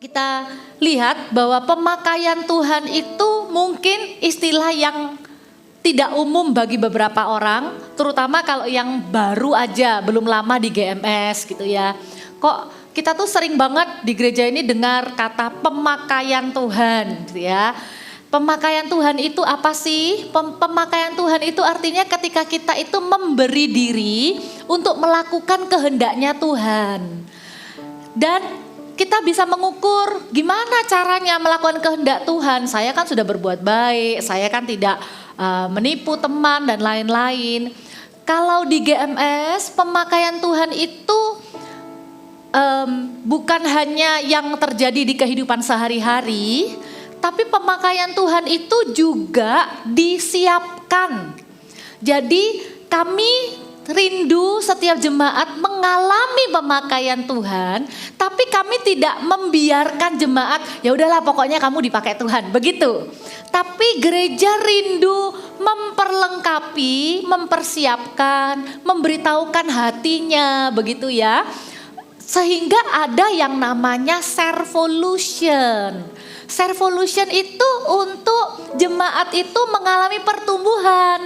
kita lihat bahwa pemakaian Tuhan itu mungkin istilah yang tidak umum bagi beberapa orang, terutama kalau yang baru aja, belum lama di GMS gitu ya. Kok kita tuh sering banget di gereja ini dengar kata pemakaian Tuhan gitu ya. Pemakaian Tuhan itu apa sih? Pemakaian Tuhan itu artinya ketika kita itu memberi diri untuk melakukan kehendaknya Tuhan. Dan kita bisa mengukur gimana caranya melakukan kehendak Tuhan. Saya kan sudah berbuat baik, saya kan tidak menipu teman dan lain-lain. Kalau di GMS pemakaian Tuhan itu bukan hanya yang terjadi di kehidupan sehari-hari, tapi pemakaian Tuhan itu juga disiapkan. Jadi kami rindu setiap jemaat mengalami pemakaian Tuhan, tapi kami tidak membiarkan jemaat, ya udahlah pokoknya kamu dipakai Tuhan, begitu. Tapi gereja rindu memperlengkapi, mempersiapkan, memberitahukan hatinya, begitu ya. Sehingga ada yang namanya servolution. Servolution itu untuk jemaat itu mengalami pertumbuhan.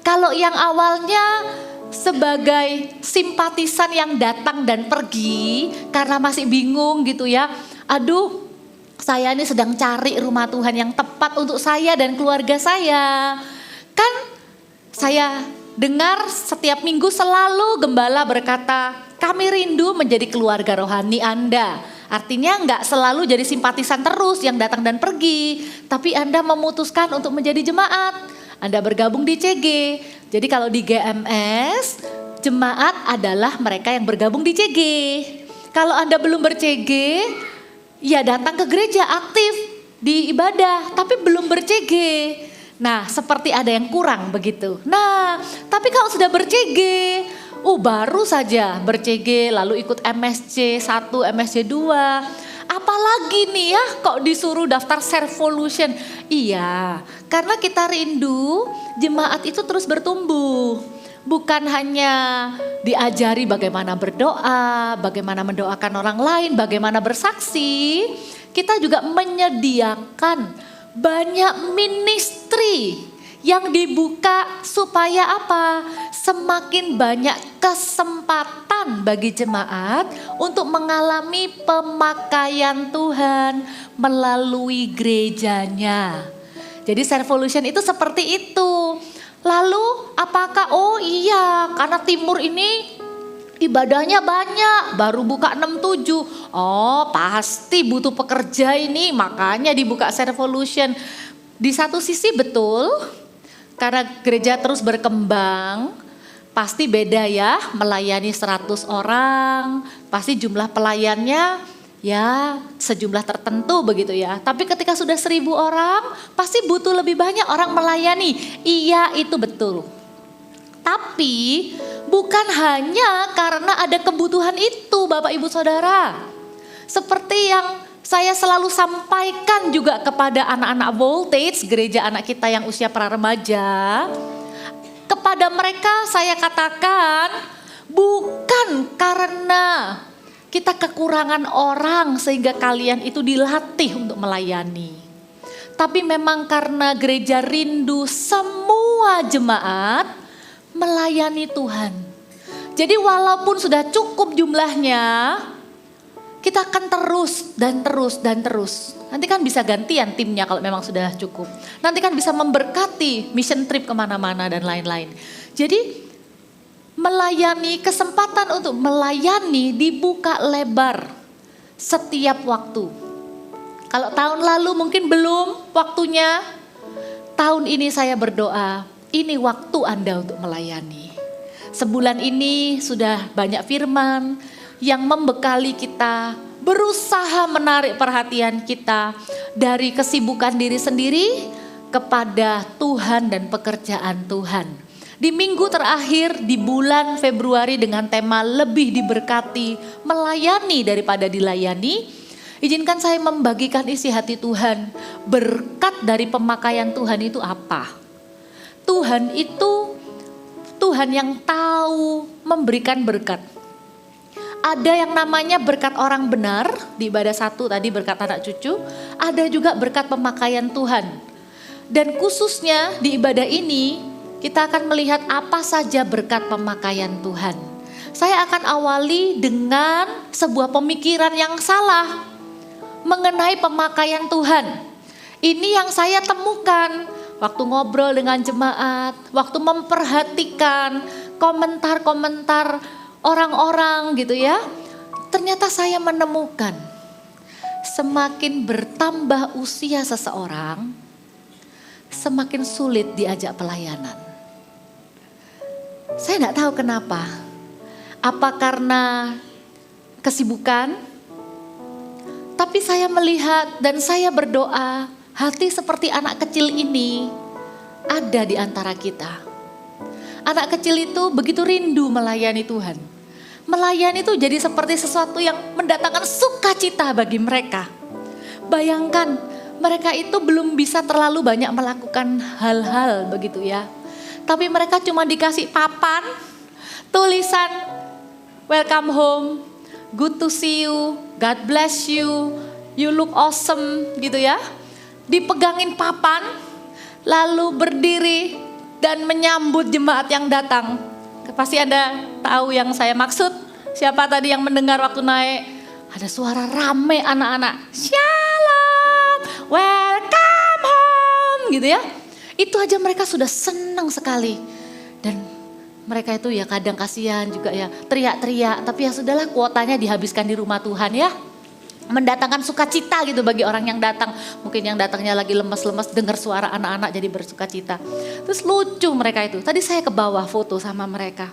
Kalau yang awalnya sebagai simpatisan yang datang dan pergi karena masih bingung gitu ya. Aduh, saya ini sedang cari rumah Tuhan yang tepat untuk saya dan keluarga saya. Kan saya dengar setiap minggu selalu gembala berkata, kami rindu menjadi keluarga rohani Anda. Artinya enggak selalu jadi simpatisan terus yang datang dan pergi, tapi Anda memutuskan untuk menjadi jemaat. Anda bergabung di CG. Jadi kalau di GMS, jemaat adalah mereka yang bergabung di CG. Kalau Anda belum ber-CG, ya datang ke gereja aktif di ibadah, tapi belum ber-CG. Nah, seperti ada yang kurang begitu. Nah, tapi kalau sudah ber-CG, baru saja ber-CG lalu ikut MSC 1, MSC 2. Apalagi nih ya kok disuruh daftar servolution. Iya, karena kita rindu jemaat itu terus bertumbuh. Bukan hanya diajari bagaimana berdoa, bagaimana mendoakan orang lain, bagaimana bersaksi. Kita juga menyediakan banyak ministry yang dibuka supaya apa? Semakin banyak kesempatan bagi jemaat untuk mengalami pemakaian Tuhan melalui gerejanya. Jadi servolution itu seperti itu. Lalu apakah karena timur ini ibadahnya banyak, baru buka 6-7. Pasti butuh pekerja ini, makanya dibuka servolution. Di satu sisi betul, karena gereja terus berkembang, pasti beda ya, melayani 100 orang, pasti jumlah pelayannya ya sejumlah tertentu begitu ya. Tapi ketika sudah 1000 orang, pasti butuh lebih banyak orang melayani. Iya, itu betul. Tapi bukan hanya karena ada kebutuhan itu Bapak Ibu Saudara. Seperti yang saya selalu sampaikan juga kepada anak-anak Voltage, gereja anak kita yang usia pra-remaja. Kepada mereka saya katakan, bukan karena kita kekurangan orang sehingga kalian itu dilatih untuk melayani. Tapi memang karena gereja rindu semua jemaat melayani Tuhan. Jadi walaupun sudah cukup jumlahnya, kita akan terus dan terus dan terus. Nanti kan bisa gantian timnya kalau memang sudah cukup. Nanti kan bisa memberkati mission trip kemana-mana dan lain-lain. Jadi melayani, kesempatan untuk melayani dibuka lebar setiap waktu. Kalau tahun lalu mungkin belum waktunya, tahun ini saya berdoa, ini waktu Anda untuk melayani. Sebulan ini sudah banyak firman yang membekali kita, berusaha menarik perhatian kita dari kesibukan diri sendiri kepada Tuhan dan pekerjaan Tuhan. Di minggu terakhir di bulan Februari dengan tema lebih diberkati, melayani daripada dilayani, izinkan saya membagikan isi hati Tuhan. Berkat dari pemakaian Tuhan itu apa? Tuhan itu Tuhan yang tahu memberikan berkat. Ada yang namanya berkat orang benar, di ibadah 1 tadi berkat anak cucu, ada juga berkat pemakaian Tuhan. Dan khususnya di ibadah ini, kita akan melihat apa saja berkat pemakaian Tuhan. Saya akan awali dengan sebuah pemikiran yang salah mengenai pemakaian Tuhan. Ini yang saya temukan waktu ngobrol dengan jemaat, waktu memperhatikan komentar-komentar orang-orang gitu ya. Ternyata saya menemukan semakin bertambah usia seseorang, semakin sulit diajak pelayanan. Saya tidak tahu kenapa. Apa karena kesibukan? Tapi saya melihat dan saya berdoa, hati seperti anak kecil ini ada di antara kita. Anak kecil itu begitu rindu melayani Tuhan. Melayani itu jadi seperti sesuatu yang mendatangkan sukacita bagi mereka. Bayangkan, mereka itu belum bisa terlalu banyak melakukan hal-hal begitu ya. Tapi mereka cuma dikasih papan, tulisan, welcome home, good to see you, God bless you, you look awesome gitu ya. Dipegangin papan, lalu berdiri dan menyambut jemaat yang datang. Pasti Anda tahu yang saya maksud. Siapa tadi yang mendengar waktu naik? Ada suara rame anak-anak. Shalom, welcome home gitu ya. Itu aja mereka sudah senang sekali. Dan mereka itu ya kadang kasihan juga ya teriak-teriak. Tapi ya sudahlah, kuotanya dihabiskan di rumah Tuhan ya. Mendatangkan sukacita gitu bagi orang yang datang. Mungkin yang datangnya lagi lemes-lemes dengar suara anak-anak jadi bersukacita. Terus lucu mereka itu. Tadi saya ke bawah foto sama mereka.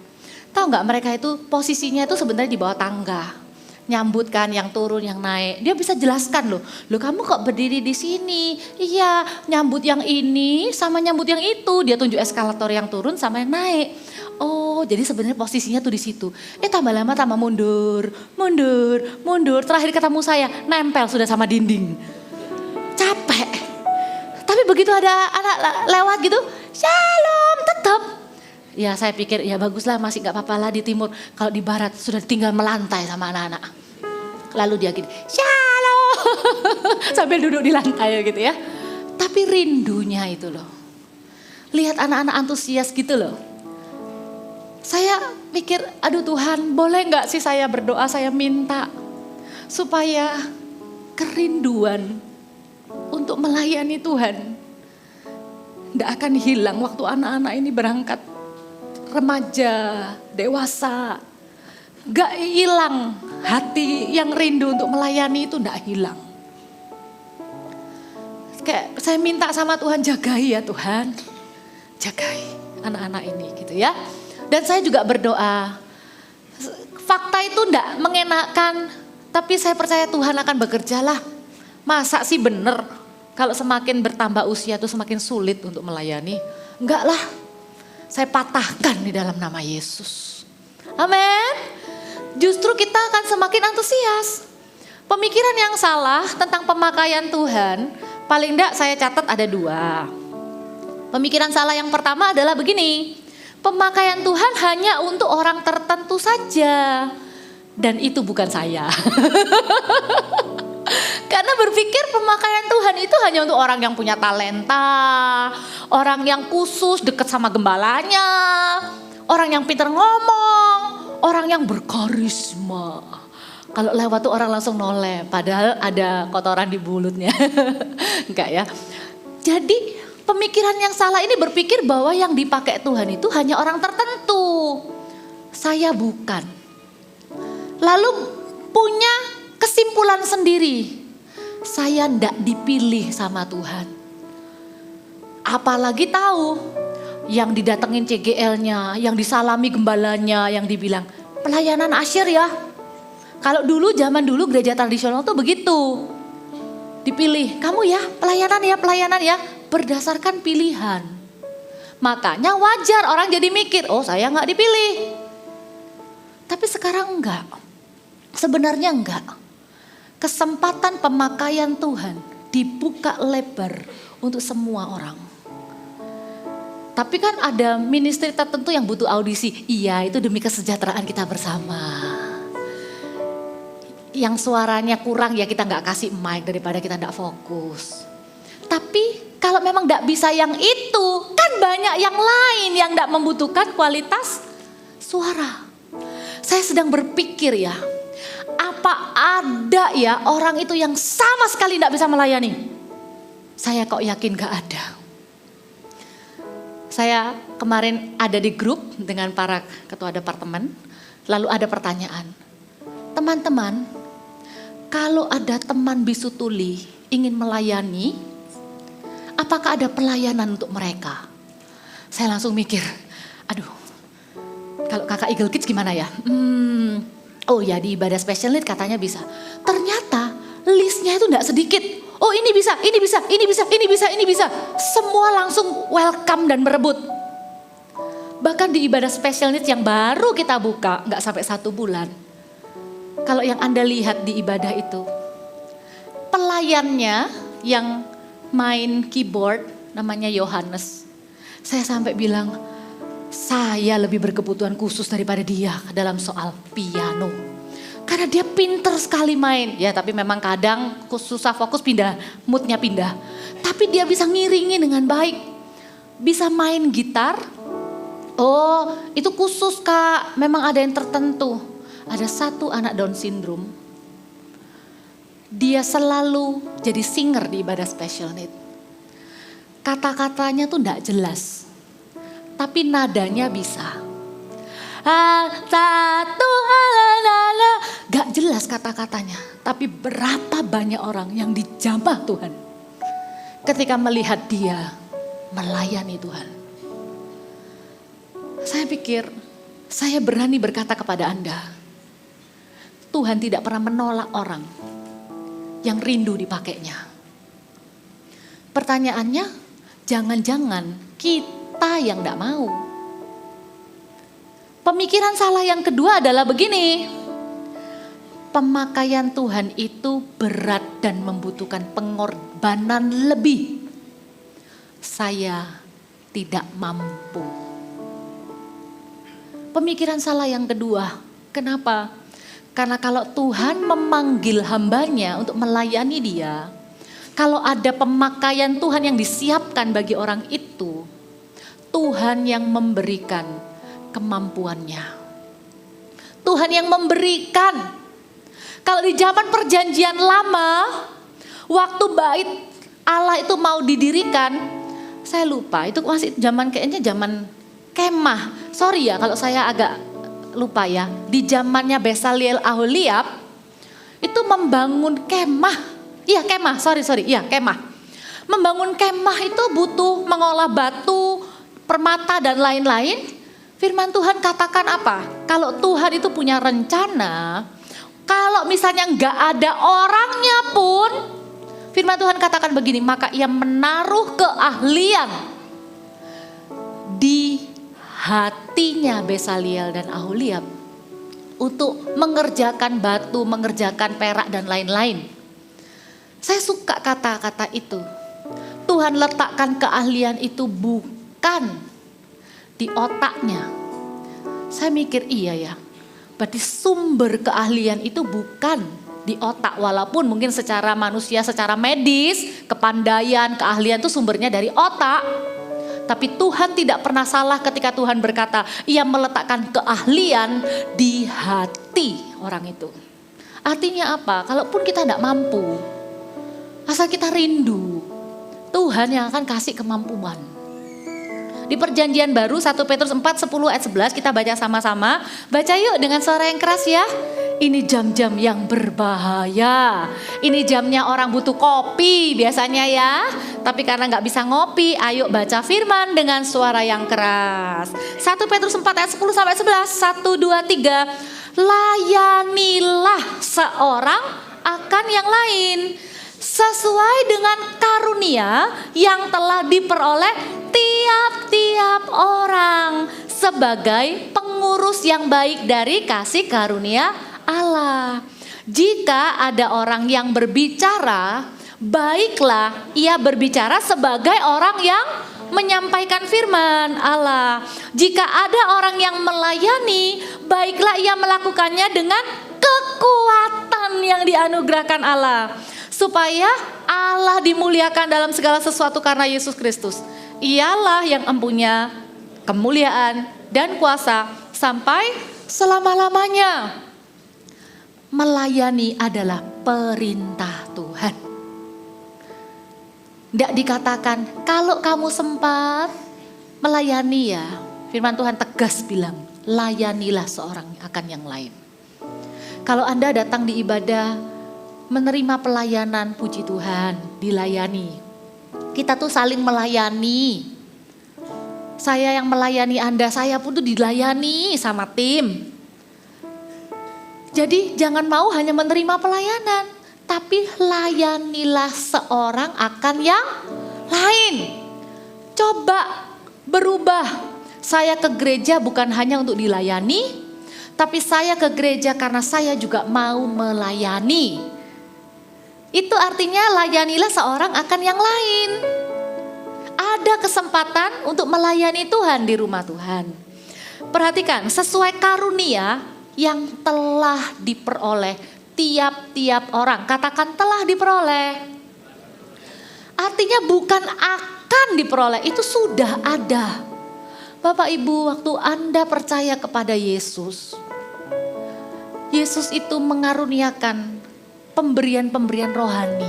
Tahu nggak, mereka itu posisinya itu sebenarnya di bawah tangga. Nyambut kan yang turun yang naik. Dia bisa jelaskan loh kamu kok berdiri di sini? Iya, nyambut yang ini sama nyambut yang itu. Dia tunjuk eskalator yang turun sama yang naik. Oh, jadi sebenarnya posisinya tuh di situ. Tambah lama tambah mundur. Terakhir ketemu saya, nempel sudah sama dinding. Capek. Tapi begitu ada anak lewat gitu, shalom, tetap. Ya saya pikir ya baguslah, masih gak apa-apa lah di timur. Kalau di barat sudah tinggal melantai sama anak-anak. Lalu dia gini, shalom. Sambil duduk di lantai gitu ya. Tapi rindunya itu loh. Lihat anak-anak antusias gitu loh. Saya pikir, aduh Tuhan, boleh gak sih saya berdoa, saya minta supaya kerinduan untuk melayani Tuhan gak akan hilang waktu anak-anak ini berangkat remaja, dewasa. Gak hilang, hati yang rindu untuk melayani itu gak hilang. Kayak saya minta sama Tuhan, jagai ya Tuhan, jagai anak-anak ini gitu ya. Dan saya juga berdoa, fakta itu enggak mengenakan, tapi saya percaya Tuhan akan bekerja lah. Masa sih bener kalau semakin bertambah usia itu semakin sulit untuk melayani? Enggak lah, saya patahkan di dalam nama Yesus. Amin. Justru kita akan semakin antusias. Pemikiran yang salah tentang pemakaian Tuhan, paling enggak saya catat ada 2. Pemikiran salah yang pertama adalah begini. Pemakaian Tuhan hanya untuk orang tertentu saja. Dan itu bukan saya. Karena berpikir pemakaian Tuhan itu hanya untuk orang yang punya talenta. Orang yang khusus dekat sama gembalanya. Orang yang pintar ngomong. Orang yang berkarisma. Kalau lewat tuh orang langsung noleh. Padahal ada kotoran di mulutnya. Enggak ya. Jadi pemikiran yang salah ini berpikir bahwa yang dipakai Tuhan itu hanya orang tertentu. Saya bukan. Lalu punya kesimpulan sendiri. Saya ndak dipilih sama Tuhan. Apalagi tahu yang didatengin CGL-nya, yang disalami gembalanya, yang dibilang pelayanan asyir ya. Kalau dulu, zaman dulu gereja tradisional tuh begitu. Dipilih, kamu ya pelayanan ya. Berdasarkan pilihan. Makanya wajar orang jadi mikir, oh saya gak dipilih. Tapi sekarang enggak. Sebenarnya enggak. Kesempatan pemakaian Tuhan dibuka lebar untuk semua orang. Tapi kan ada ministry tertentu yang butuh audisi. Iya, itu demi kesejahteraan kita bersama. yang suaranya kurang ya kita nggak kasih mic daripada kita nggak fokus. Tapi kalau memang nggak bisa yang itu, kan banyak yang lain yang nggak membutuhkan kualitas suara. Saya sedang berpikir ya, apa ada ya orang itu yang sama sekali nggak bisa melayani? Saya kok yakin nggak ada. Saya kemarin ada di grup dengan para ketua departemen, lalu ada pertanyaan. Teman-teman, kalau ada teman bisu tuli ingin melayani, apakah ada pelayanan untuk mereka? Saya langsung mikir, aduh, kalau kakak Eagle Kids gimana ya? Oh ya, di ibadah special need katanya bisa. Ternyata listnya itu enggak sedikit. Oh ini bisa, ini bisa, ini bisa, ini bisa, ini bisa. Semua langsung welcome dan berebut. Bahkan di ibadah special needs yang baru kita buka, enggak sampai 1 bulan. Kalau yang Anda lihat di ibadah itu, pelayannya yang main keyboard namanya Yohanes. Saya sampai bilang, saya lebih berkebutuhan khusus daripada dia dalam soal piano. Karena dia pinter sekali main. Ya tapi memang kadang susah fokus pindah, moodnya pindah. Tapi dia bisa ngiringi dengan baik. Bisa main gitar. Oh itu khusus Kak, memang ada yang tertentu. Ada satu anak Down syndrome. Dia selalu jadi singer di ibadah special need. Kata-katanya tuh enggak jelas. Tapi nadanya bisa. Satu halalala. Gak jelas kata-katanya. Tapi berapa banyak orang yang dijamah Tuhan. Ketika melihat dia melayani Tuhan. Saya pikir, saya berani berkata kepada Anda. Tuhan tidak pernah menolak orang yang rindu dipakainya. Pertanyaannya, jangan-jangan kita yang tidak mau. Pemikiran salah yang kedua adalah begini. Pemakaian Tuhan itu berat dan membutuhkan pengorbanan lebih. Saya tidak mampu. Pemikiran salah yang kedua. Kenapa? Karena kalau Tuhan memanggil hambanya untuk melayani dia, kalau ada pemakaian Tuhan yang disiapkan bagi orang itu, Tuhan yang memberikan kemampuannya. Tuhan yang memberikan. Kalau di zaman perjanjian lama, waktu bait Allah itu mau didirikan, saya lupa, itu masih kayaknya zaman kemah. Sorry ya kalau saya agak lupa ya. Di zamannya Bezaleel Aholiab, itu membangun kemah. Iya kemah, iya kemah. Membangun kemah itu butuh mengolah batu, permata dan lain-lain. Firman Tuhan katakan apa? Kalau Tuhan itu punya rencana, kalau misalnya nggak ada orangnya pun, firman Tuhan katakan begini, maka ia menaruh keahlian di hatinya Bezaleel dan Aholiab untuk mengerjakan batu, mengerjakan perak dan lain-lain. Saya suka kata-kata itu. Tuhan letakkan keahlian itu bukan di otaknya. Saya mikir iya ya. Berarti sumber keahlian itu bukan di otak. Walaupun mungkin secara manusia, secara medis, kepandaian, keahlian itu sumbernya dari otak. Tapi Tuhan tidak pernah salah ketika Tuhan berkata, ia meletakkan keahlian di hati orang itu. Artinya apa? Kalaupun kita tidak mampu, asal kita rindu, Tuhan yang akan kasih kemampuan. Di perjanjian baru 1 Petrus 4, 10 ayat 11 kita baca sama-sama. Baca yuk dengan suara yang keras ya. Ini jam-jam yang berbahaya. Ini jamnya orang butuh kopi biasanya ya. Tapi karena gak bisa ngopi, ayo baca firman dengan suara yang keras. 1 Petrus 4 ayat 10 sampai 11. 1, 2, 3. Layanilah seorang akan yang lain. Sesuai dengan karunia yang telah diperoleh tiap-tiap orang sebagai pengurus yang baik dari kasih karunia Allah. Jika ada orang yang berbicara, baiklah ia berbicara sebagai orang yang menyampaikan firman Allah. Jika ada orang yang melayani, baiklah ia melakukannya dengan kekuatan kekuatan yang dianugerahkan Allah. Supaya Allah dimuliakan dalam segala sesuatu karena Yesus Kristus. Ialah yang empunya kemuliaan dan kuasa sampai selama-lamanya. Melayani adalah perintah Tuhan. Tidak dikatakan kalau kamu sempat melayani ya. Firman Tuhan tegas bilang, layanilah seorang akan yang lain. Kalau Anda datang di ibadah, menerima pelayanan, puji Tuhan, dilayani. Kita tuh saling melayani. Saya yang melayani Anda, saya pun tuh dilayani sama tim. Jadi jangan mau hanya menerima pelayanan, tapi layanilah seorang akan yang lain. Coba berubah. Saya ke gereja bukan hanya untuk dilayani, tapi saya ke gereja karena saya juga mau melayani. Itu artinya layanilah seorang akan yang lain. Ada kesempatan untuk melayani Tuhan di rumah Tuhan. Perhatikan, sesuai karunia yang telah diperoleh tiap-tiap orang. Katakan telah diperoleh. Artinya bukan akan diperoleh, itu sudah ada. Bapak Ibu, waktu Anda percaya kepada Yesus, Yesus itu mengaruniakan pemberian-pemberian rohani.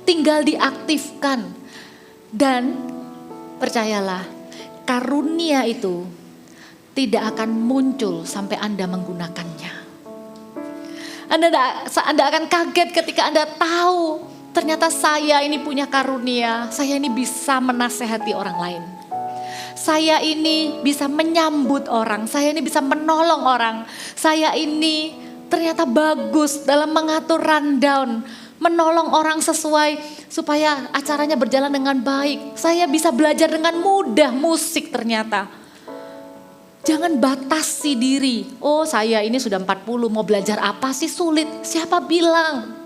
Tinggal diaktifkan. Dan percayalah, karunia itu tidak akan muncul sampai Anda menggunakannya. Anda akan kaget ketika Anda tahu ternyata saya ini punya karunia. Saya ini bisa menasehati orang lain. Saya ini bisa menyambut orang. Saya ini bisa menolong orang. Saya ini ternyata bagus dalam mengatur rundown. Menolong orang sesuai supaya acaranya berjalan dengan baik. Saya bisa belajar dengan mudah musik ternyata. Jangan batasi diri. Oh, saya ini sudah 40, mau belajar apa sih sulit? Siapa bilang?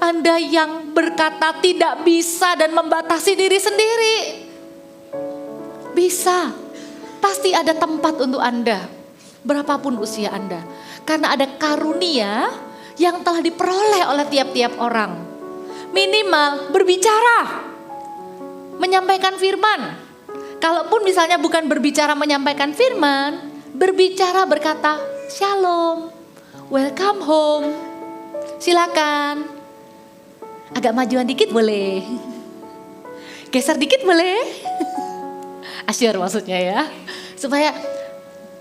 Anda yang berkata tidak bisa dan membatasi diri sendiri. Bisa. Pasti ada tempat untuk Anda. Berapapun usia Anda. Karena ada karunia yang telah diperoleh oleh tiap-tiap orang. Minimal berbicara. Menyampaikan firman. Kalaupun misalnya bukan berbicara menyampaikan firman, berbicara berkata, "Shalom, welcome home." Silakan. Agak majuan dikit boleh. Geser dikit boleh. Asyar maksudnya ya. Supaya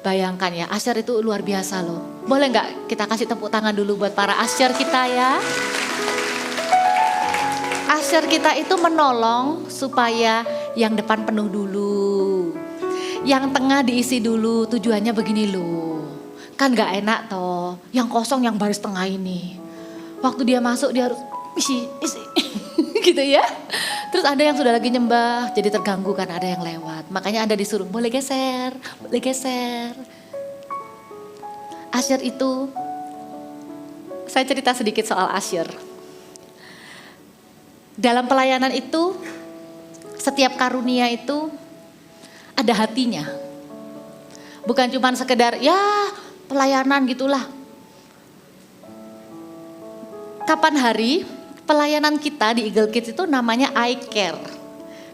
bayangkan ya, asyar itu luar biasa loh. Boleh nggak kita kasih tepuk tangan dulu buat para asyar kita ya. Asyar kita itu menolong supaya yang depan penuh dulu. Yang tengah diisi dulu, tujuannya begini loh. Kan gak enak toh, yang kosong yang baris tengah ini. Waktu dia masuk dia harus isi. Gitu ya. Terus ada yang sudah lagi nyembah, jadi terganggu kan ada yang lewat. Makanya Anda disuruh, boleh geser, boleh geser. Asyar itu, saya cerita sedikit soal asyar. Dalam pelayanan itu, setiap karunia itu ada hatinya. Bukan cuma sekedar ya pelayanan gitulah. Kapan hari pelayanan kita di Eagle Kids itu namanya I Care.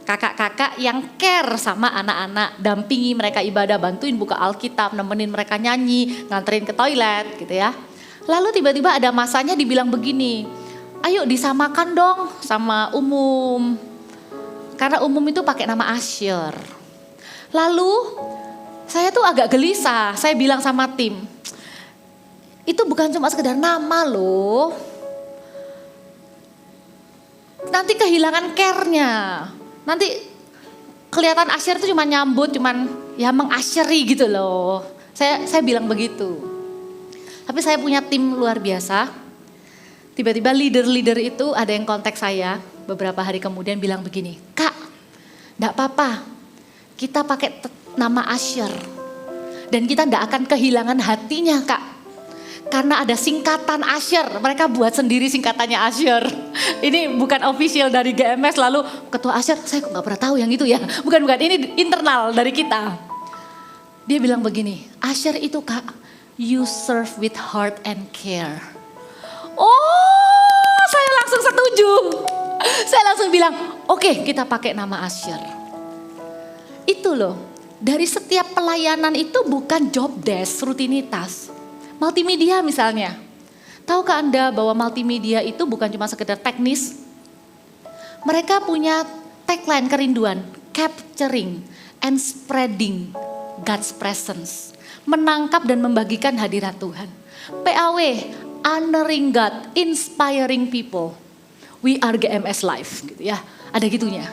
Kakak-kakak yang care sama anak-anak, dampingi mereka ibadah, bantuin buka Alkitab, nemenin mereka nyanyi, nganterin ke toilet gitu ya. Lalu tiba-tiba ada masanya dibilang begini, ayo disamakan dong sama umum. Karena umum itu pakai nama asyar. Lalu saya tuh agak gelisah, saya bilang sama tim, itu bukan cuma sekedar nama loh. Nanti kehilangan care-nya. Nanti kelihatan asyar itu cuma nyambut, cuman ya mengasyari gitu loh. Saya bilang begitu. Tapi saya punya tim luar biasa. Tiba-tiba leader-leader itu ada yang kontak saya beberapa hari kemudian bilang begini, "Kak, enggak apa-apa, kita pakai nama asyar. Dan kita enggak akan kehilangan hatinya, Kak. Karena ada singkatan asyar, mereka buat sendiri singkatannya asyar. Ini bukan official dari GMS lalu ketua asyar, saya kok gak pernah tahu yang itu ya. Bukan, ini internal dari kita. Dia bilang begini, asyar itu Kak, you serve with heart and care. Oh, saya langsung setuju. Saya langsung bilang, oke, kita pakai nama Asher. Itu loh, dari setiap pelayanan itu bukan job desk, rutinitas. Multimedia misalnya. Tahukah Anda bahwa multimedia itu bukan cuma sekedar teknis? Mereka punya tagline kerinduan, capturing and spreading God's presence. Menangkap dan membagikan hadirat Tuhan. PAW, honoring God, inspiring people. We are GMS Live, gitu ya. Ada gitunya.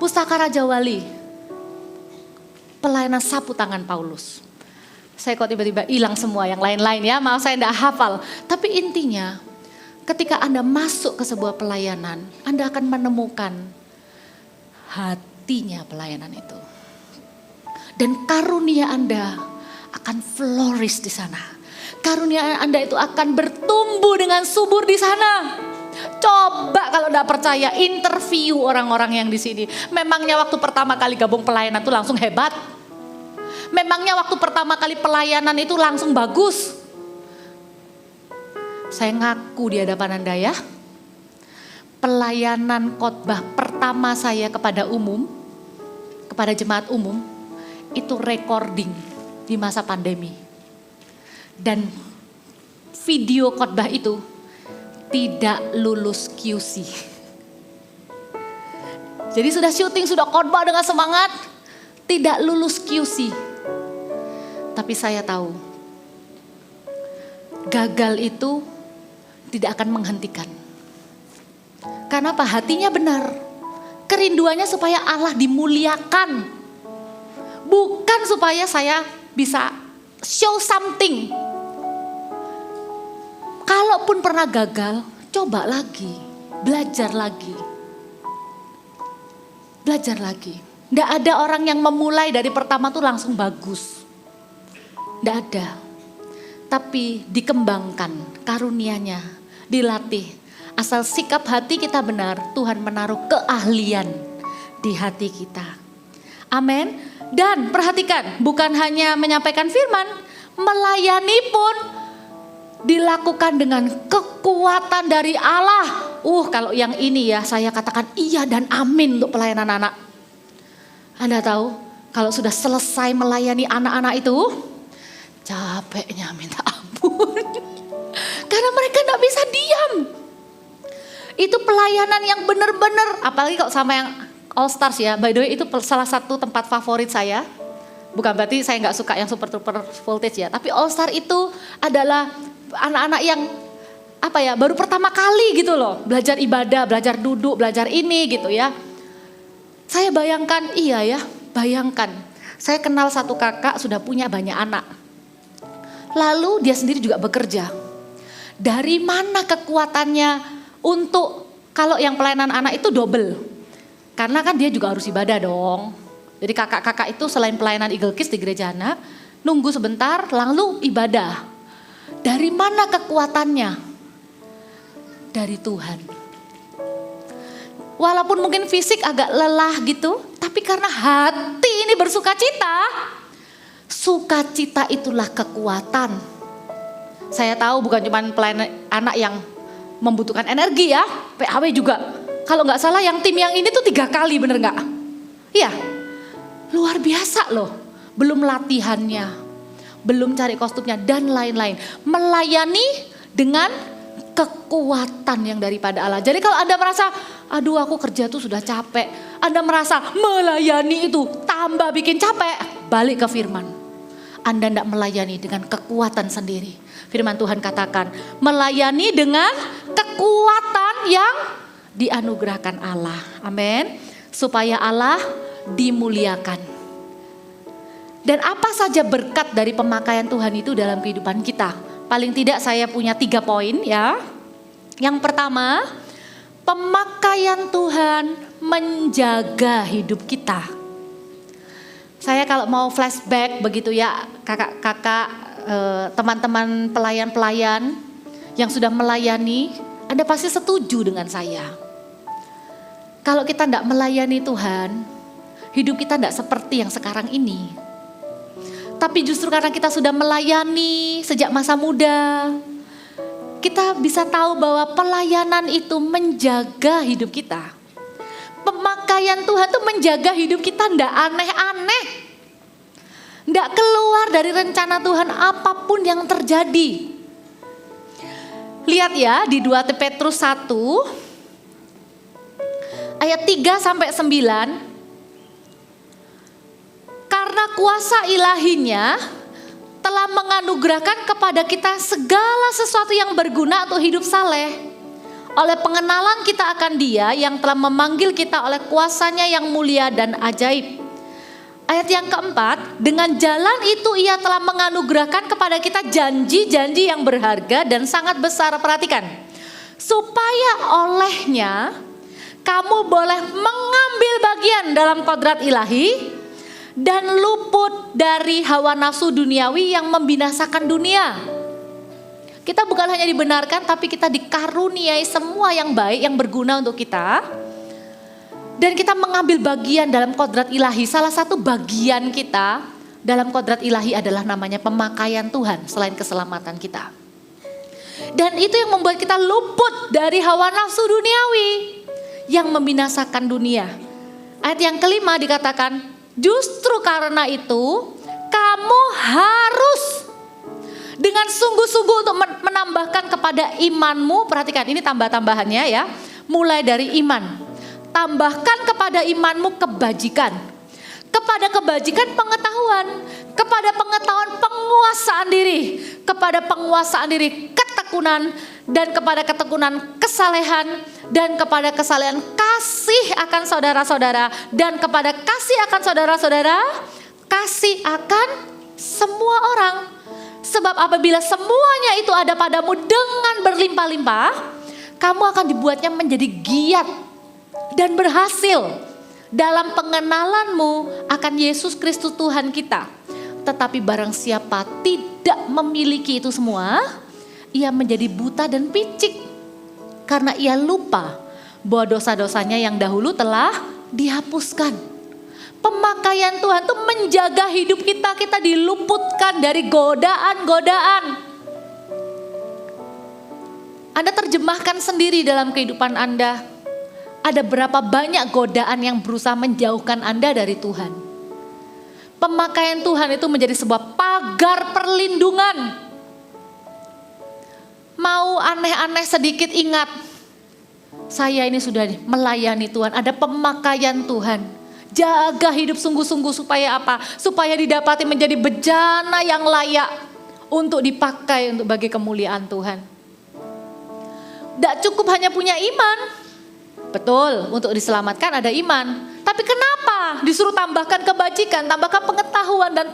Pustaka Raja Wali, pelayanan sapu tangan Paulus. Saya kok tiba-tiba hilang semua yang lain-lain ya, maaf saya tidak hafal. Tapi intinya, ketika Anda masuk ke sebuah pelayanan, Anda akan menemukan hatinya pelayanan itu. Dan karunia Anda akan flourish di sana. Karunia Anda itu akan bertumbuh dengan subur di sana. Coba kalau tidak percaya, interview orang-orang yang di sini. Memangnya waktu pertama kali gabung pelayanan itu langsung hebat? Memangnya waktu pertama kali pelayanan itu langsung bagus? Saya ngaku di hadapan Anda ya. Pelayanan khotbah pertama saya kepada umum, kepada jemaat umum, itu recording di masa pandemi. Dan video khotbah itu tidak lulus QC. Jadi sudah syuting, sudah khotbah dengan semangat, tidak lulus QC. Tapi saya tahu, gagal itu tidak akan menghentikan. Karena apa? Hatinya benar. Kerinduannya supaya Allah dimuliakan. Bukan supaya saya bisa show something. Kalaupun pernah gagal, coba lagi. Belajar lagi. Belajar lagi. Tidak ada orang yang memulai dari pertama tuh langsung bagus. Tidak ada. Tapi dikembangkan karunianya, dilatih. Asal sikap hati kita benar, Tuhan menaruh keahlian di hati kita. Amin. Dan perhatikan, bukan hanya menyampaikan firman, melayani pun dilakukan dengan kekuatan dari Allah. Kalau yang ini ya saya katakan iya dan amin untuk pelayanan anak. Anda tahu, kalau sudah selesai melayani anak-anak itu, capeknya minta ampun. Karena mereka gak bisa diam. Itu pelayanan yang benar-benar, apalagi kalau sama yang All Stars ya. By the way itu salah satu tempat favorit saya. Bukan berarti saya gak suka yang super voltage ya. Tapi All Star itu adalah anak-anak yang baru pertama kali gitu loh. Belajar ibadah, belajar duduk, belajar ini gitu ya. Saya bayangkan, bayangkan. Saya kenal satu kakak sudah punya banyak anak. Lalu dia sendiri juga bekerja. Dari mana kekuatannya untuk kalau yang pelayanan anak itu double. Karena kan dia juga harus ibadah dong. Jadi kakak-kakak itu selain pelayanan Eagle Kids di gereja anak, nunggu sebentar lalu ibadah. Dari mana kekuatannya? Dari Tuhan. Walaupun mungkin fisik agak lelah gitu, tapi karena hati ini bersuka cita, sukacita itulah kekuatan. Saya tahu bukan cuma pelayanan anak yang membutuhkan energi ya, PAW juga. Kalau nggak salah yang tim yang ini tuh 3 kali, bener nggak? Iya, luar biasa loh. Belum latihannya, belum cari kostumnya dan lain-lain. Melayani dengan kekuatan yang daripada Allah. Jadi kalau Anda merasa, aduh aku kerja tuh sudah capek. Anda merasa melayani itu tambah bikin capek, balik ke firman. Anda tidak melayani dengan kekuatan sendiri. Firman Tuhan katakan, melayani dengan kekuatan yang dianugerahkan Allah. Amin. Supaya Allah dimuliakan. Dan apa saja berkat dari pemakaian Tuhan itu dalam kehidupan kita? Paling tidak saya punya 3 poin ya. Yang pertama, pemakaian Tuhan menjaga hidup kita. Saya kalau mau flashback begitu ya, kakak-kakak, teman-teman pelayan-pelayan yang sudah melayani, Anda pasti setuju dengan saya. Kalau kita tidak melayani Tuhan, hidup kita tidak seperti yang sekarang ini. Tapi justru karena kita sudah melayani sejak masa muda, kita bisa tahu bahwa pelayanan itu menjaga hidup kita. Pemakaian Tuhan itu menjaga hidup kita ndak aneh-aneh. Ndak keluar dari rencana Tuhan apapun yang terjadi. Lihat ya di 2 Petrus 1 ayat 3-9. Karena kuasa ilahinya telah menganugerahkan kepada kita segala sesuatu yang berguna untuk hidup saleh. Oleh pengenalan kita akan Dia yang telah memanggil kita oleh kuasanya yang mulia dan ajaib. Ayat yang keempat, dengan jalan itu Ia telah menganugerahkan kepada kita janji-janji yang berharga dan sangat besar. Perhatikan, supaya olehnya kamu boleh mengambil bagian dalam kodrat ilahi dan luput dari hawa nafsu duniawi yang membinasakan dunia. Kita bukan hanya dibenarkan, tapi kita dikaruniai semua yang baik, yang berguna untuk kita. Dan kita mengambil bagian dalam kodrat ilahi. Salah satu bagian kita dalam kodrat ilahi adalah namanya pemakaian Tuhan selain keselamatan kita. Dan itu yang membuat kita luput dari hawa nafsu duniawi yang membinasakan dunia. Ayat yang kelima dikatakan, justru karena itu kamu harus dengan sungguh-sungguh untuk menambahkan kepada imanmu. Perhatikan ini tambah-tambahannya ya. Mulai dari iman. Tambahkan kepada imanmu kebajikan. Kepada kebajikan pengetahuan. Kepada pengetahuan penguasaan diri. Kepada penguasaan diri ketekunan. Dan kepada ketekunan kesalehan. Dan kepada kesalehan kasih akan saudara-saudara. Dan kepada kasih akan saudara-saudara, kasih akan semua orang. Sebab apabila semuanya itu ada padamu dengan berlimpah-limpah, kamu akan dibuatnya menjadi giat dan berhasil dalam pengenalanmu akan Yesus Kristus Tuhan kita. Tetapi barang siapa tidak memiliki itu semua, ia menjadi buta dan picik. Karena ia lupa bahwa dosa-dosanya yang dahulu telah dihapuskan. Pemakaian Tuhan itu menjaga hidup kita. Kita diluputkan dari godaan-godaan. Anda terjemahkan sendiri dalam kehidupan Anda. Ada berapa banyak godaan yang berusaha menjauhkan Anda dari Tuhan. Pemakaian Tuhan itu menjadi sebuah pagar perlindungan. Mau aneh-aneh sedikit ingat, saya ini sudah melayani Tuhan, ada pemakaian Tuhan. Jaga hidup sungguh-sungguh supaya apa? Supaya didapati menjadi bejana yang layak untuk dipakai untuk bagi kemuliaan Tuhan. Tidak cukup hanya punya iman. Betul, untuk diselamatkan ada iman. Tapi kenapa disuruh tambahkan kebajikan, tambahkan pengetahuan dan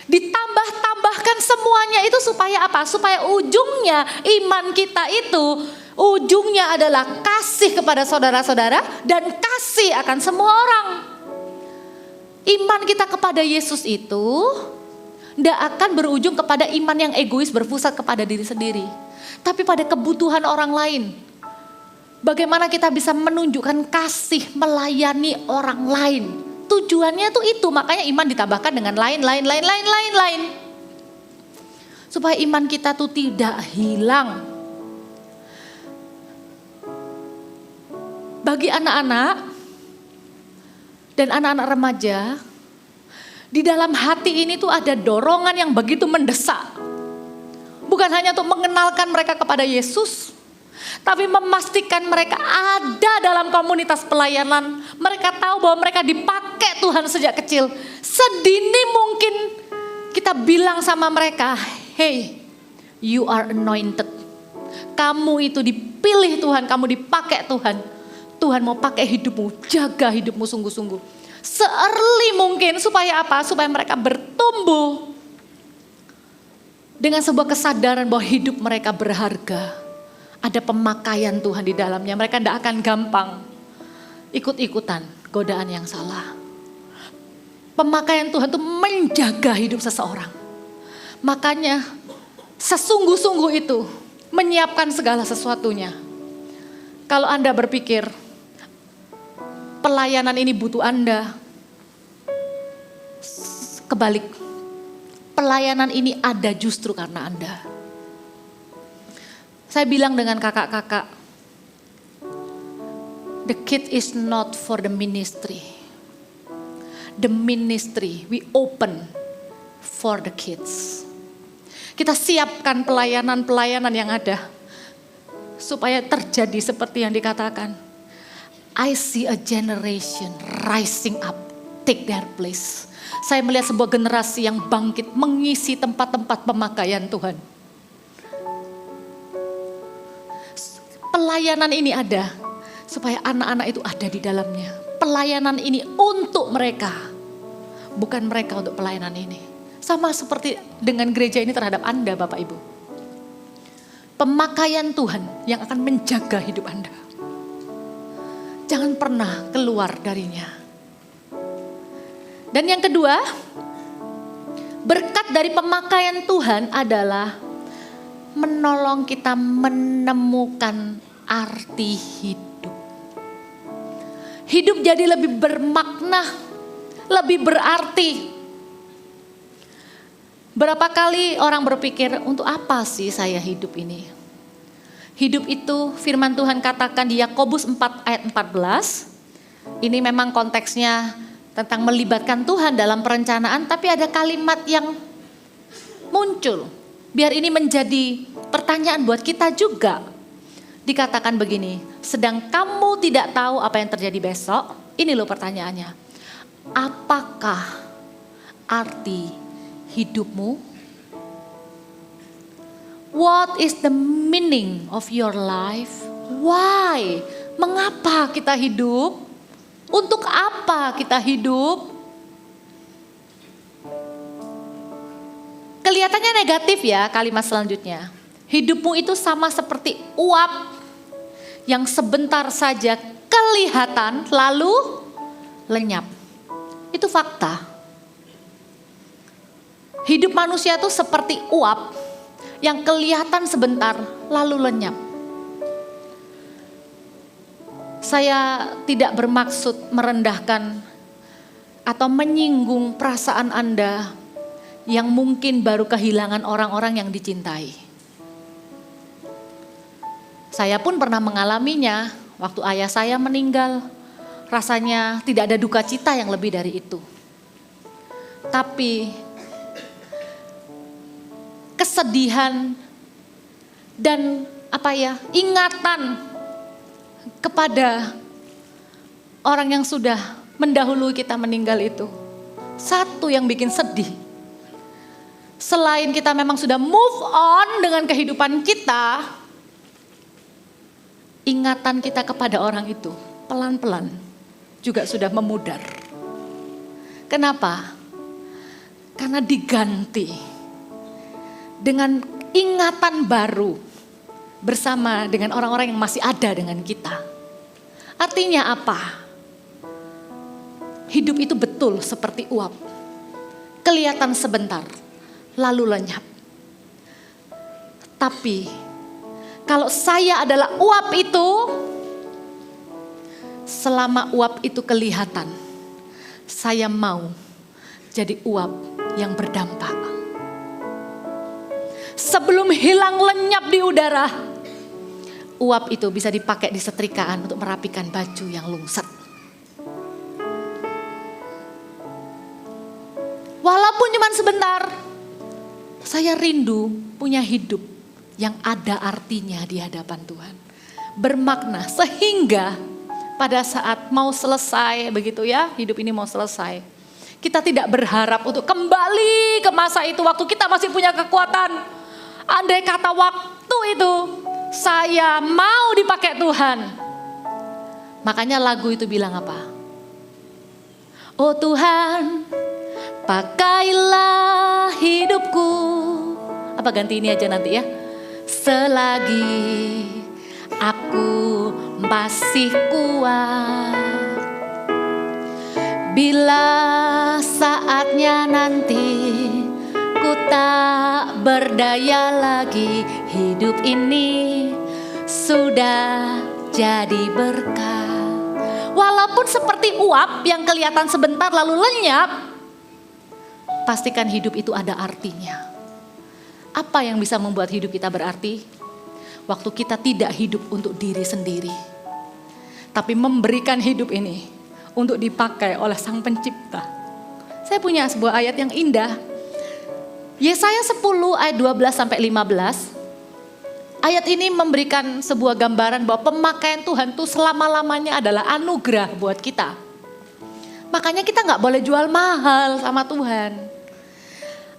ditambahkan semuanya itu supaya apa? Supaya ujungnya iman kita itu ujungnya adalah kasih kepada saudara-saudara dan kasih akan semua orang. Iman kita kepada Yesus itu tidak akan berujung kepada iman yang egois berpusat kepada diri sendiri, tapi pada kebutuhan orang lain. Bagaimana kita bisa menunjukkan kasih, melayani orang lain. Tujuannya tuh itu, makanya iman ditambahkan dengan lain. Supaya iman kita tuh tidak hilang. Bagi anak-anak dan anak-anak remaja, di dalam hati ini tuh ada dorongan yang begitu mendesak. Bukan hanya untuk mengenalkan mereka kepada Yesus, tapi memastikan mereka ada dalam komunitas pelayanan. Mereka tahu bahwa mereka dipakai Tuhan sejak kecil. Sedini mungkin kita bilang sama mereka, hey, you are anointed. Kamu itu dipilih Tuhan, kamu dipakai Tuhan. Tuhan mau pakai hidupmu, jaga hidupmu sungguh-sungguh. Se-early mungkin, supaya apa? Supaya mereka bertumbuh dengan sebuah kesadaran bahwa hidup mereka berharga. Ada pemakaian Tuhan di dalamnya. Mereka tidak akan gampang ikut-ikutan godaan yang salah. Pemakaian Tuhan itu menjaga hidup seseorang. Makanya sesungguh-sungguh itu menyiapkan segala sesuatunya. Kalau Anda berpikir pelayanan ini butuh Anda, kebalik. Pelayanan ini ada justru karena Anda. Saya bilang dengan kakak-kakak, the kid is not for the ministry. The ministry we open for the kids. Kita siapkan pelayanan-pelayanan yang ada supaya terjadi seperti yang dikatakan. I see a generation rising up, take their place. Saya melihat sebuah generasi yang bangkit mengisi tempat-tempat pemakaian Tuhan. Pelayanan ini ada supaya anak-anak itu ada di dalamnya. Pelayanan ini untuk mereka, bukan mereka untuk pelayanan ini. Sama seperti dengan gereja ini terhadap Anda, Bapak Ibu. Pemakaian Tuhan yang akan menjaga hidup Anda. Jangan pernah keluar darinya. Dan yang kedua, berkat dari pemakaian Tuhan adalah menolong kita menemukan arti hidup. Hidup jadi lebih bermakna, lebih berarti. Berapa kali orang berpikir, untuk apa sih saya hidup ini? Hidup itu firman Tuhan katakan di Yakobus 4 ayat 14. Ini memang konteksnya tentang melibatkan Tuhan dalam perencanaan, tapi ada kalimat yang muncul. Biar ini menjadi pertanyaan buat kita juga. Dikatakan begini, sedang kamu tidak tahu apa yang terjadi besok. Ini loh pertanyaannya. Apakah arti hidupmu? What is the meaning of your life? Why? Mengapa kita hidup? Untuk apa kita hidup? Kelihatannya negatif ya kalimat selanjutnya. Hidupmu itu sama seperti uap yang sebentar saja kelihatan lalu lenyap. Itu fakta. Hidup manusia itu seperti uap yang kelihatan sebentar lalu lenyap. Saya tidak bermaksud merendahkan atau menyinggung perasaan Anda yang mungkin baru kehilangan orang-orang yang dicintai. Saya pun pernah mengalaminya waktu ayah saya meninggal. Rasanya tidak ada duka cita yang lebih dari itu. Tapi kesedihan dan ingatan kepada orang yang sudah mendahului kita meninggal itu. Satu yang bikin sedih. Selain kita memang sudah move on dengan kehidupan kita, ingatan kita kepada orang itu pelan-pelan juga sudah memudar. Kenapa? Karena diganti dengan ingatan baru bersama dengan orang-orang yang masih ada dengan kita. Artinya apa? Hidup itu betul seperti uap. Kelihatan sebentar, lalu lenyap. Tapi kalau saya adalah uap itu, selama uap itu kelihatan, saya mau jadi uap yang berdampak. Sebelum hilang lenyap di udara, uap itu bisa dipakai di setrikaan untuk merapikan baju yang lungsat. Walaupun cuma sebentar, saya rindu punya hidup yang ada artinya di hadapan Tuhan. Bermakna sehingga pada saat mau selesai begitu ya, hidup ini mau selesai. Kita tidak berharap untuk kembali ke masa itu waktu kita masih punya kekuatan. Andai kata waktu itu saya mau dipakai Tuhan. Makanya lagu itu bilang apa? Oh Tuhan, pakailah hidupku. Apa ganti ini aja nanti ya? Selagi aku masih kuat, bila saatnya nanti ku tak berdaya lagi, hidup ini sudah jadi berkah. Walaupun seperti uap yang kelihatan sebentar lalu lenyap, pastikan hidup itu ada artinya. Apa yang bisa membuat hidup kita berarti? Waktu kita tidak hidup untuk diri sendiri, tapi memberikan hidup ini untuk dipakai oleh Sang Pencipta. Saya punya sebuah ayat yang indah. Yesaya 10 ayat 12 sampai 15. Ayat ini memberikan sebuah gambaran bahwa pemakaian Tuhan itu selama-lamanya adalah anugerah buat kita. Makanya kita gak boleh jual mahal sama Tuhan.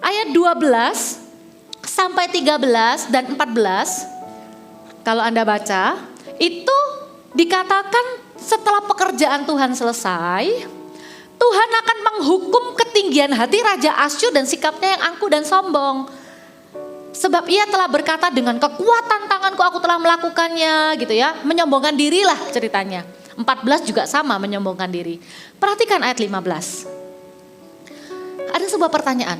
Ayat 12 sampai 13 dan 14, kalau Anda baca, itu dikatakan setelah pekerjaan Tuhan selesai, Tuhan akan menghukum ketinggian hati Raja Asyur dan sikapnya yang angkuh dan sombong. Sebab ia telah berkata, dengan kekuatan tanganku aku telah melakukannya, gitu ya. Menyombongkan dirilah ceritanya. 14 juga sama, menyombongkan diri. Perhatikan ayat 15. Ada sebuah pertanyaan.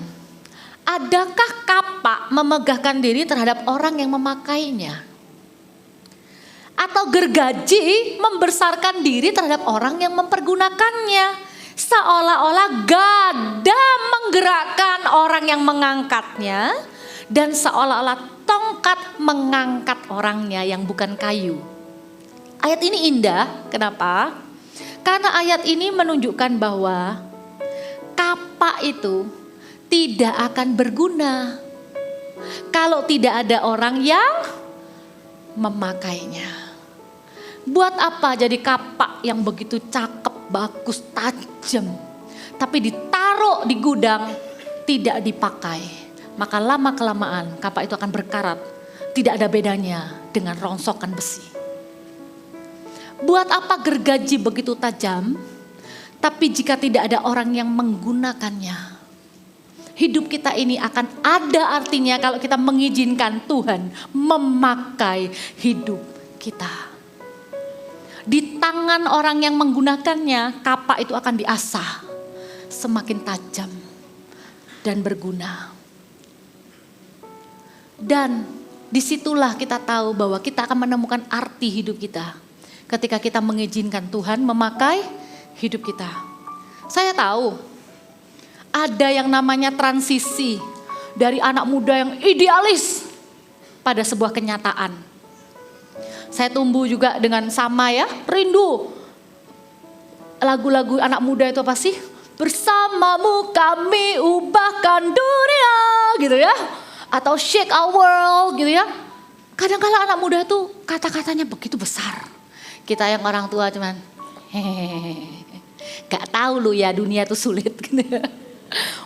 Adakah kapak memegahkan diri terhadap orang yang memakainya? Atau gergaji membesarkan diri terhadap orang yang mempergunakannya? Seolah-olah gada menggerakkan orang yang mengangkatnya, dan seolah-olah tongkat mengangkat orangnya yang bukan kayu. Ayat ini indah, kenapa? Karena ayat ini menunjukkan bahwa kapak itu tidak akan berguna kalau tidak ada orang yang memakainya. Buat apa jadi kapak yang begitu cakep, bagus, tajam, tapi ditaruh di gudang tidak dipakai? Maka lama-kelamaan kapak itu akan berkarat, tidak ada bedanya dengan rongsokan besi. Buat apa gergaji begitu tajam, tapi jika tidak ada orang yang menggunakannya? Hidup kita ini akan ada artinya kalau kita mengizinkan Tuhan memakai hidup kita. Di tangan orang yang menggunakannya, kapak itu akan diasah semakin tajam dan berguna. Dan disitulah kita tahu bahwa kita akan menemukan arti hidup kita ketika kita mengizinkan Tuhan memakai hidup kita. Saya tahu ada yang namanya transisi dari anak muda yang idealis pada sebuah kenyataan. Saya tumbuh juga dengan sama ya, rindu. Lagu-lagu anak muda itu apa sih? Bersamamu kami ubahkan dunia, gitu ya. Atau shake our world, gitu ya. Kadang-kala anak muda tuh kata-katanya begitu besar. Kita yang orang tua cuman, gak tahu lu ya dunia tuh sulit.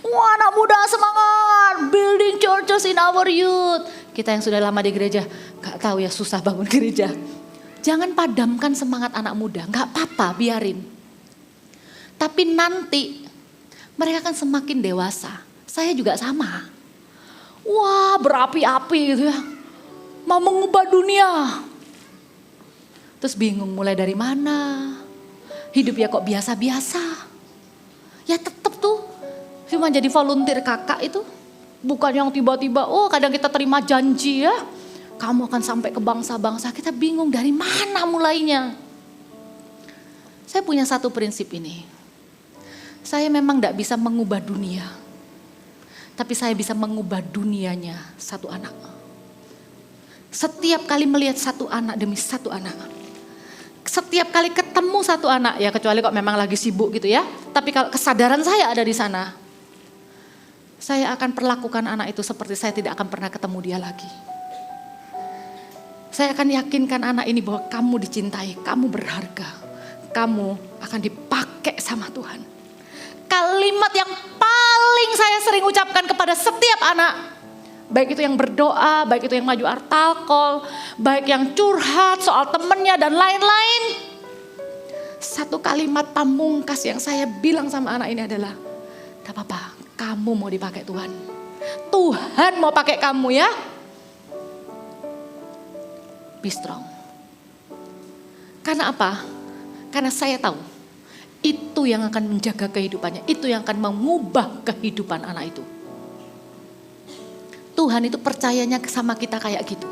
Wah, anak muda semangat, building churches in our youth. Kita yang sudah lama di gereja, gak tahu ya susah bangun gereja. Jangan padamkan semangat anak muda, gak apa-apa, biarin. Tapi nanti mereka akan semakin dewasa. Saya juga sama. Wah, berapi-api gitu ya. Mau mengubah dunia. Terus bingung mulai dari mana. Hidup ya kok biasa-biasa. Ya tetap tuh cuma jadi volunteer kakak itu. Bukan yang tiba-tiba, oh kadang kita terima janji ya. Kamu akan sampai ke bangsa-bangsa. Kita bingung dari mana mulainya. Saya punya satu prinsip ini. Saya memang gak bisa mengubah dunia. Tapi saya bisa mengubah dunianya satu anak. Setiap kali melihat satu anak demi satu anak. Setiap kali ketemu satu anak, ya kecuali kok memang lagi sibuk gitu ya. Tapi kalau kesadaran saya ada di sana, saya akan perlakukan anak itu seperti saya tidak akan pernah ketemu dia lagi. Saya akan yakinkan anak ini bahwa kamu dicintai, kamu berharga. Kamu akan dipakai sama Tuhan. Kalimat yang paling saya sering ucapkan kepada setiap anak, baik itu yang berdoa, baik itu yang maju altar, baik yang curhat soal temennya dan lain-lain. Satu kalimat pamungkas yang saya bilang sama anak ini adalah, gak apa-apa, kamu mau dipakai Tuhan. Tuhan mau pakai kamu ya. Be strong. Karena apa? Karena saya tahu itu yang akan menjaga kehidupannya, itu yang akan mengubah kehidupan anak itu. Tuhan itu percayanya sama kita kayak gitu.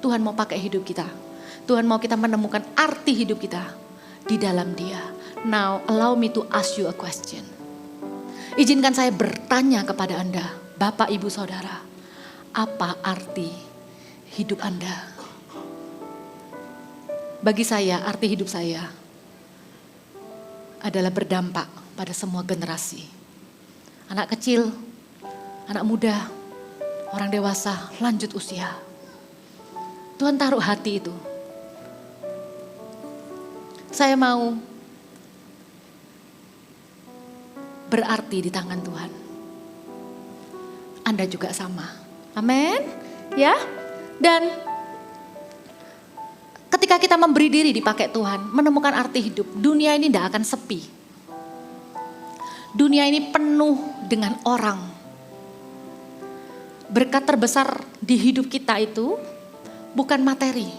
Tuhan mau pakai hidup kita. Tuhan mau kita menemukan arti hidup kita di dalam Dia. Now allow me to ask you a question. Izinkan saya bertanya kepada Anda, Bapak, Ibu, Saudara, apa arti hidup Anda? Bagi saya, arti hidup saya adalah berdampak pada semua generasi. Anak kecil, anak muda, orang dewasa, lanjut usia. Tuhan taruh hati itu. Saya mau berarti di tangan Tuhan. Anda juga sama. Amin. Ya. Dan ketika kita memberi diri dipakai Tuhan, menemukan arti hidup, dunia ini tidak akan sepi. Dunia ini penuh dengan orang. Berkat terbesar di hidup kita itu bukan materi,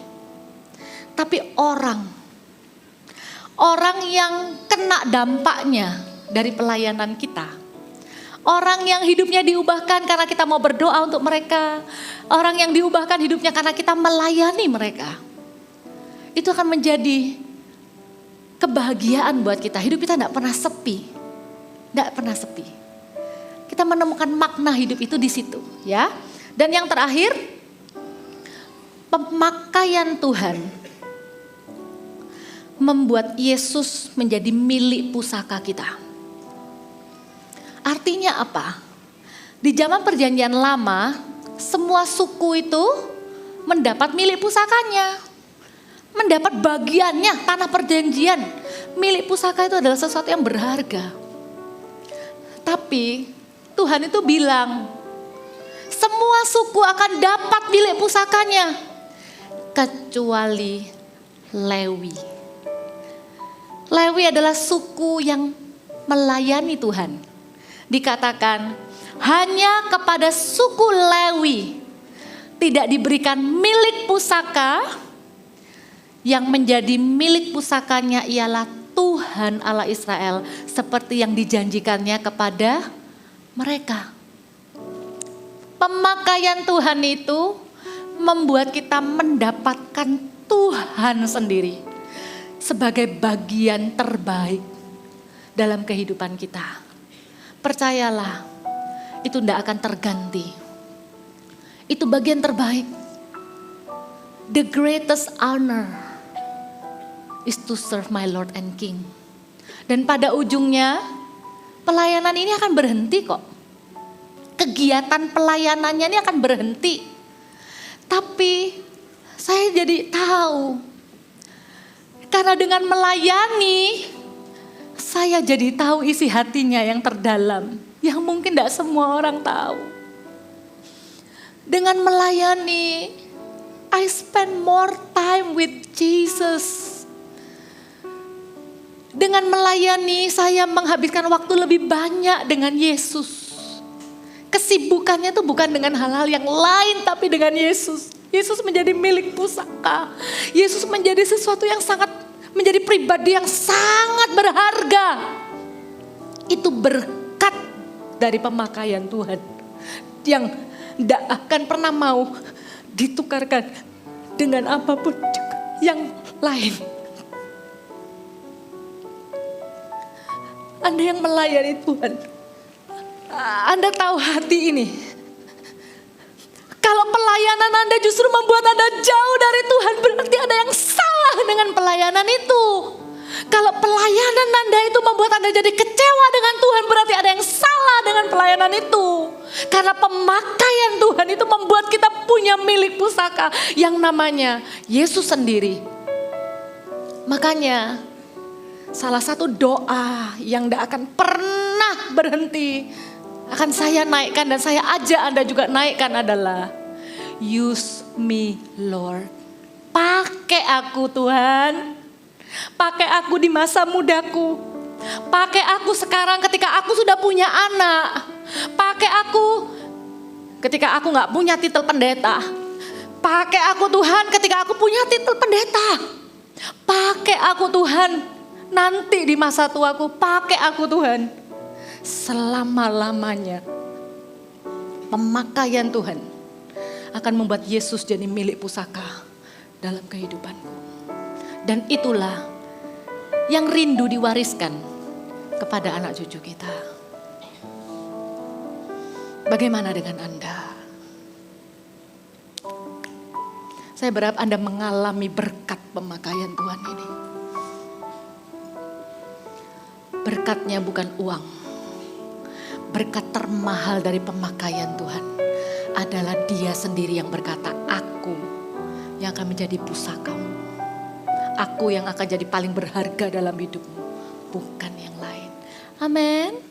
tapi orang. Orang yang kena dampaknya dari pelayanan kita. Orang yang hidupnya diubahkan karena kita mau berdoa untuk mereka. Orang yang diubahkan hidupnya karena kita melayani mereka. Itu akan menjadi kebahagiaan buat kita. Hidup kita tidak pernah sepi. Tidak pernah sepi. Kita menemukan makna hidup itu di situ, ya. Dan yang terakhir, pemakaian Tuhan membuat Yesus menjadi milik pusaka kita. Artinya apa? Di zaman perjanjian lama, semua suku itu mendapat milik pusakanya. Mendapat bagiannya, tanah perjanjian. Milik pusaka itu adalah sesuatu yang berharga. Tapi Tuhan itu bilang, semua suku akan dapat milik pusakanya. Kecuali Lewi. Lewi adalah suku yang melayani Tuhan. Dikatakan hanya kepada suku Lewi tidak diberikan milik pusaka, yang menjadi milik pusakanya ialah Tuhan Allah Israel seperti yang dijanjikannya kepada mereka. Pemakaian Tuhan itu membuat kita mendapatkan Tuhan sendiri sebagai bagian terbaik dalam kehidupan kita. Percayalah, itu tidak akan terganti. Itu bagian terbaik. The greatest honor is to serve my Lord and King. Dan pada ujungnya, pelayanan ini akan berhenti kok. Kegiatan pelayanannya ini akan berhenti. Tapi saya jadi tahu, karena dengan melayani, saya jadi tahu isi hatinya yang terdalam, yang mungkin tidak semua orang tahu. Dengan melayani, I spend more time with Jesus. Dengan melayani, saya menghabiskan waktu lebih banyak dengan Yesus. Kesibukannya itu bukan dengan hal-hal yang lain, tapi dengan Yesus. Yesus menjadi milik pusaka. Yesus menjadi sesuatu yang menjadi pribadi yang sangat berharga. Itu berkat dari pemakaian Tuhan yang tidak akan pernah mau ditukarkan dengan apapun juga yang lain. Anda yang melayani Tuhan, Anda tahu hati ini. Kalau pelayanan Anda justru membuat Anda jauh dari Tuhan, berarti ada yang salah dengan pelayanan itu. Kalau pelayanan Anda itu membuat Anda jadi kecewa dengan Tuhan, berarti ada yang salah dengan pelayanan itu. Karena pemakaian Tuhan itu membuat kita punya milik pusaka yang namanya Yesus sendiri. Makanya salah satu doa yang tidak akan pernah berhenti akan saya naikkan dan saya ajak Anda juga naikkan adalah use me Lord. Pakai aku Tuhan. Pakai aku di masa mudaku. Pakai aku sekarang ketika aku sudah punya anak. Pakai aku ketika aku gak punya titel pendeta. Pakai aku Tuhan ketika aku punya titel pendeta. Pakai aku Tuhan nanti di masa tuaku. Pakai aku Tuhan selama-lamanya. Pemakaian Tuhan akan membuat Yesus jadi milik pusaka dalam kehidupanku. Dan itulah yang rindu diwariskan kepada anak cucu kita. Bagaimana dengan Anda? Saya berharap Anda mengalami berkat pemakaian Tuhan ini. Berkatnya bukan uang. Berkat termahal dari pemakaian Tuhan adalah Dia sendiri yang berkata, aku yang akan menjadi pusakamu. Aku yang akan jadi paling berharga dalam hidupmu. Bukan yang lain. Amin.